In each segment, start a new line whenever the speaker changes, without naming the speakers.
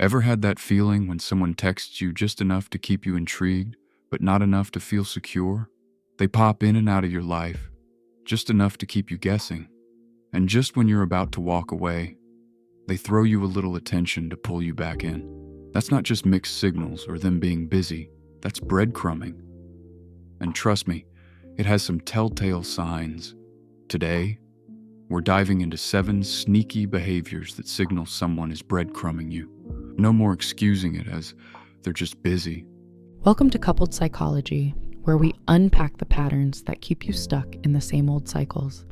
Ever had that feeling when someone texts you just enough to keep you intrigued, but not enough to feel secure? They pop in and out of your life, just enough to keep you guessing. And just when you're about to walk away, they throw you a little attention to pull you back in. That's not just mixed signals or them being busy, that's breadcrumbing. And trust me, it has some telltale signs. Today, we're diving into 7 sneaky behaviors that signal someone is breadcrumbing you. No more excusing it as they're just busy.
Welcome to Coupled Psychology, where we unpack the patterns that keep you stuck in the same old cycles.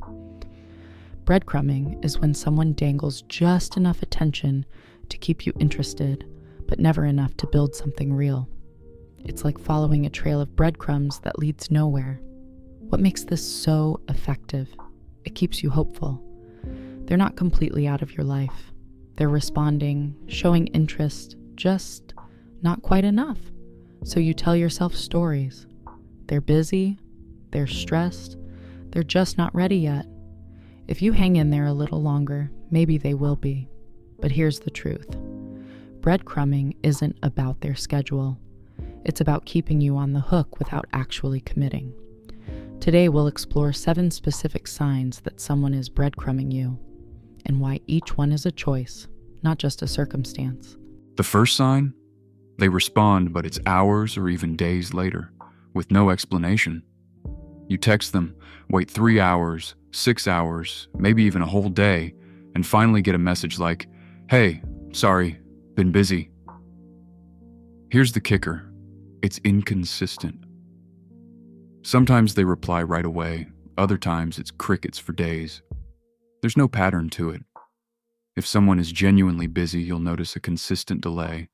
Breadcrumbing is when someone dangles just enough attention to keep you interested, but never enough to build something real. It's like following a trail of breadcrumbs that leads nowhere. What makes this so effective? It keeps you hopeful. They're not completely out of your life. They're responding, showing interest, just not quite enough. So you tell yourself stories. They're busy, they're stressed, they're just not ready yet. If you hang in there a little longer, maybe they will be. But here's the truth. Breadcrumbing isn't about their schedule. It's about keeping you on the hook without actually committing. Today we'll explore 7 specific signs that someone is breadcrumbing you, and why each one is a choice, not just a circumstance.
The first sign? They respond, but it's hours or even days later, with no explanation. You text them, wait 3 hours, 6 hours, maybe even a whole day, and finally get a message like, "Hey, sorry, been busy." Here's the kicker. It's inconsistent. Sometimes they reply right away, other times it's crickets for days. There's no pattern to it. If someone is genuinely busy, you'll notice a consistent delay.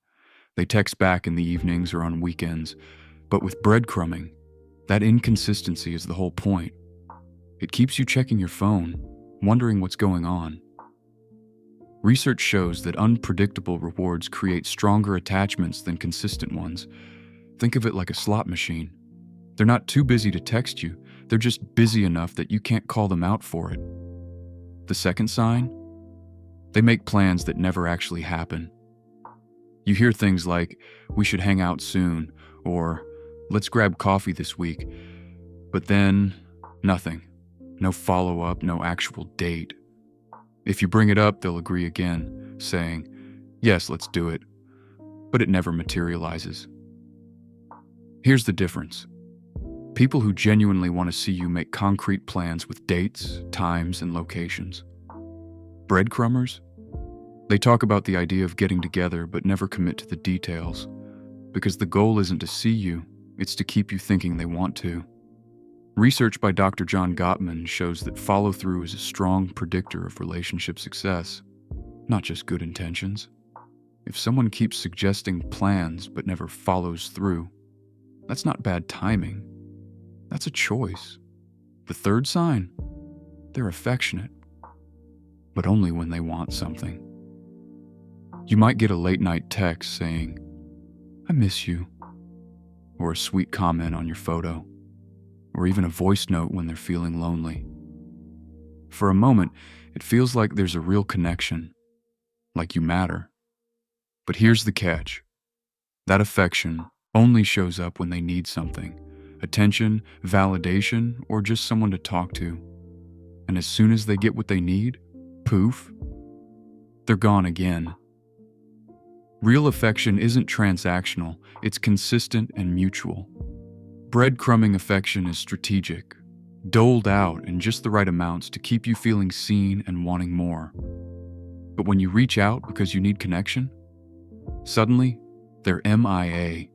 They text back in the evenings or on weekends, but with breadcrumbing, that inconsistency is the whole point. It keeps you checking your phone, wondering what's going on. Research shows that unpredictable rewards create stronger attachments than consistent ones. Think of it like a slot machine. They're not too busy to text you, they're just busy enough that you can't call them out for it. The second sign? They make plans that never actually happen. You hear things like, "We should hang out soon," or "Let's grab coffee this week," but then nothing. No follow-up, no actual date. If you bring it up, they'll agree again, saying, "Yes, let's do it," but it never materializes. Here's the difference. People who genuinely want to see you make concrete plans with dates, times, and locations. Breadcrumbers? They talk about the idea of getting together but never commit to the details, because the goal isn't to see you, it's to keep you thinking they want to. Research by Dr. John Gottman shows that follow-through is a strong predictor of relationship success, not just good intentions. If someone keeps suggesting plans but never follows through, that's not bad timing. That's a choice. The third sign? They're affectionate, but only when they want something. You might get a late-night text saying, "I miss you," or a sweet comment on your photo, or even a voice note when they're feeling lonely. For a moment, it feels like there's a real connection, like you matter. But here's the catch. That affection only shows up when they need something. Attention, validation, or just someone to talk to. And as soon as they get what they need, poof, they're gone again. Real affection isn't transactional, it's consistent and mutual. Breadcrumbing affection is strategic, doled out in just the right amounts to keep you feeling seen and wanting more. But when you reach out because you need connection, suddenly they're MIA.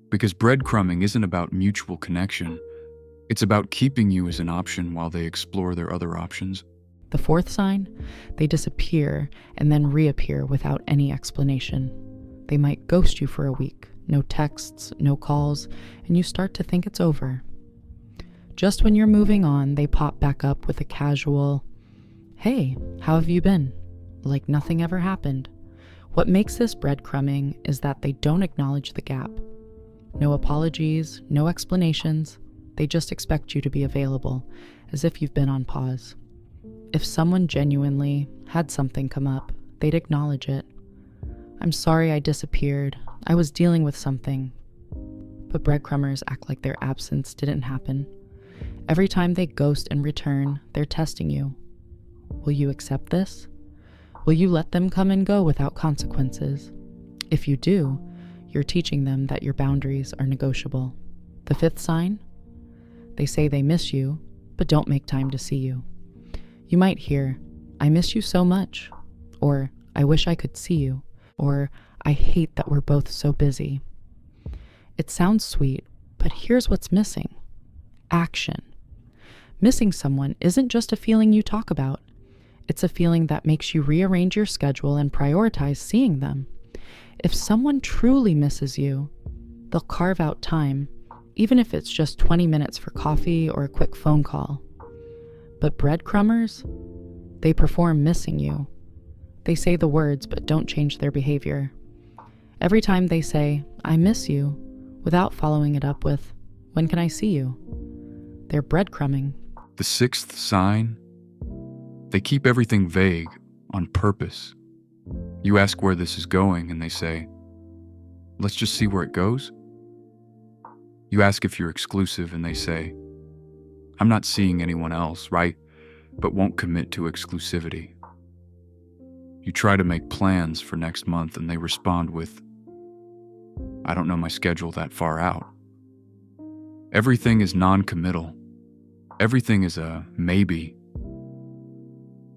Because breadcrumbing isn't about mutual connection, it's about keeping you as an option while they explore their other options.
The fourth sign? They disappear and then reappear without any explanation. They might ghost you for a week, no texts, no calls, and you start to think it's over. Just when you're moving on, they pop back up with a casual, "Hey, how have you been?" Like nothing ever happened. What makes this breadcrumbing is that they don't acknowledge the gap. No apologies, no explanations. They just expect you to be available, as if you've been on pause. If someone genuinely had something come up, they'd acknowledge it. I'm sorry I disappeared. I was dealing with something. But breadcrumbers act like their absence didn't happen. Every time they ghost and return, they're testing you. Will you accept this? Will you let them come and go without consequences? If you do, you're teaching them that your boundaries are negotiable. The fifth sign? They say they miss you, but don't make time to see you. You might hear, I miss you so much, or I wish I could see you, or I hate that we're both so busy. It sounds sweet, but here's what's missing. Action. Missing someone isn't just a feeling you talk about. It's a feeling that makes you rearrange your schedule and prioritize seeing them. If someone truly misses you, they'll carve out time, even if it's just 20 minutes for coffee or a quick phone call. But breadcrumbers, they perform missing you. They say the words but don't change their behavior. Every time they say, I miss you, without following it up with, when can I see you? They're breadcrumbing.
The sixth sign? They keep everything vague on purpose. You ask where this is going, and they say, let's just see where it goes. You ask if you're exclusive, and they say, I'm not seeing anyone else, right? But won't commit to exclusivity. You try to make plans for next month, and they respond with, I don't know my schedule that far out. Everything is non-committal. Everything is a maybe.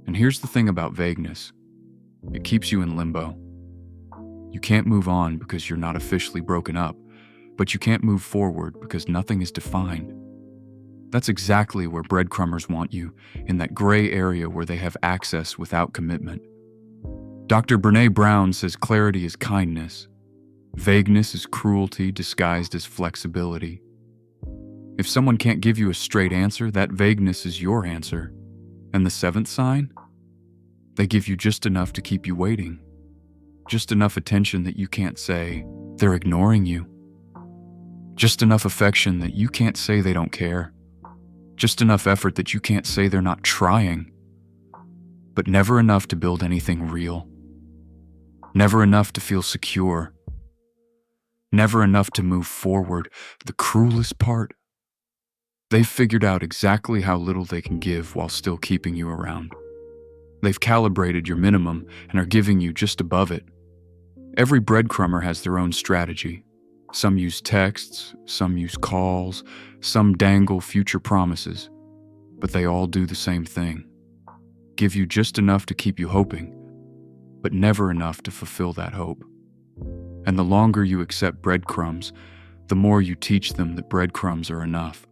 And here's the thing about vagueness. It keeps you in limbo. You can't move on because you're not officially broken up, but you can't move forward because nothing is defined. That's exactly where breadcrumbers want you, in that gray area where they have access without commitment. Dr. Brené Brown says clarity is kindness. Vagueness is cruelty disguised as flexibility. If someone can't give you a straight answer, that vagueness is your answer. And the seventh sign? They give you just enough to keep you waiting. Just enough attention that you can't say, they're ignoring you. Just enough affection that you can't say they don't care. Just enough effort that you can't say they're not trying. But never enough to build anything real. Never enough to feel secure. Never enough to move forward. The cruelest part? They've figured out exactly how little they can give while still keeping you around. They've calibrated your minimum and are giving you just above it. Every breadcrumber has their own strategy. Some use texts, some use calls, some dangle future promises, but they all do the same thing. Give you just enough to keep you hoping, but never enough to fulfill that hope. And the longer you accept breadcrumbs, the more you teach them that breadcrumbs are enough.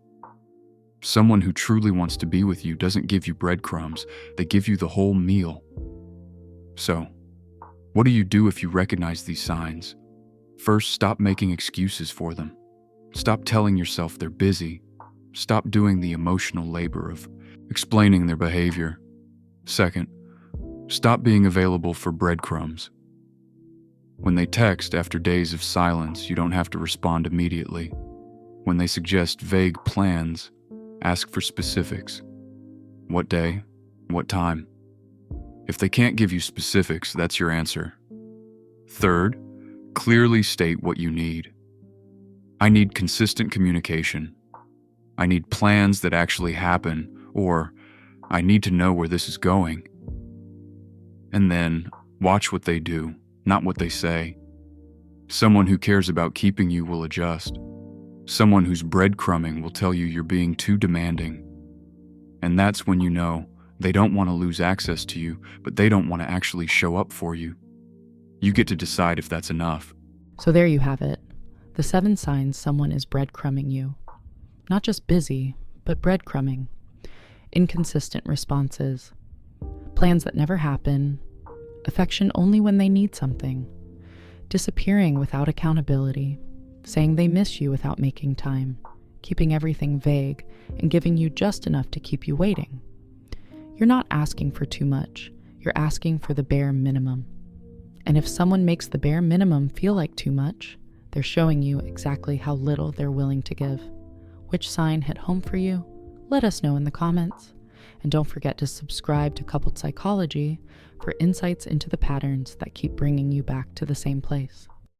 Someone who truly wants to be with you doesn't give you breadcrumbs, they give you the whole meal. So, what do you do if you recognize these signs? First, stop making excuses for them. Stop telling yourself they're busy. Stop doing the emotional labor of explaining their behavior. Second, stop being available for breadcrumbs. When they text after days of silence, you don't have to respond immediately. When they suggest vague plans, ask for specifics. What day? What time? If they can't give you specifics, that's your answer. Third, clearly state what you need. I need consistent communication. I need plans that actually happen, or I need to know where this is going. And then, watch what they do, not what they say. Someone who cares about keeping you will adjust. Someone who's breadcrumbing will tell you you're being too demanding. And that's when you know they don't want to lose access to you, but they don't want to actually show up for you. You get to decide if that's enough.
So there you have it. The 7 signs someone is breadcrumbing you. Not just busy, but breadcrumbing. Inconsistent responses. Plans that never happen. Affection only when they need something. Disappearing without accountability. Saying they miss you without making time. Keeping everything vague and giving you just enough to keep you waiting. You're not asking for too much. You're asking for the bare minimum. And if someone makes the bare minimum feel like too much, they're showing you exactly how little they're willing to give. Which sign hit home for you? Let us know in the comments. And don't forget to subscribe to Coupled Psychology for insights into the patterns that keep bringing you back to the same place.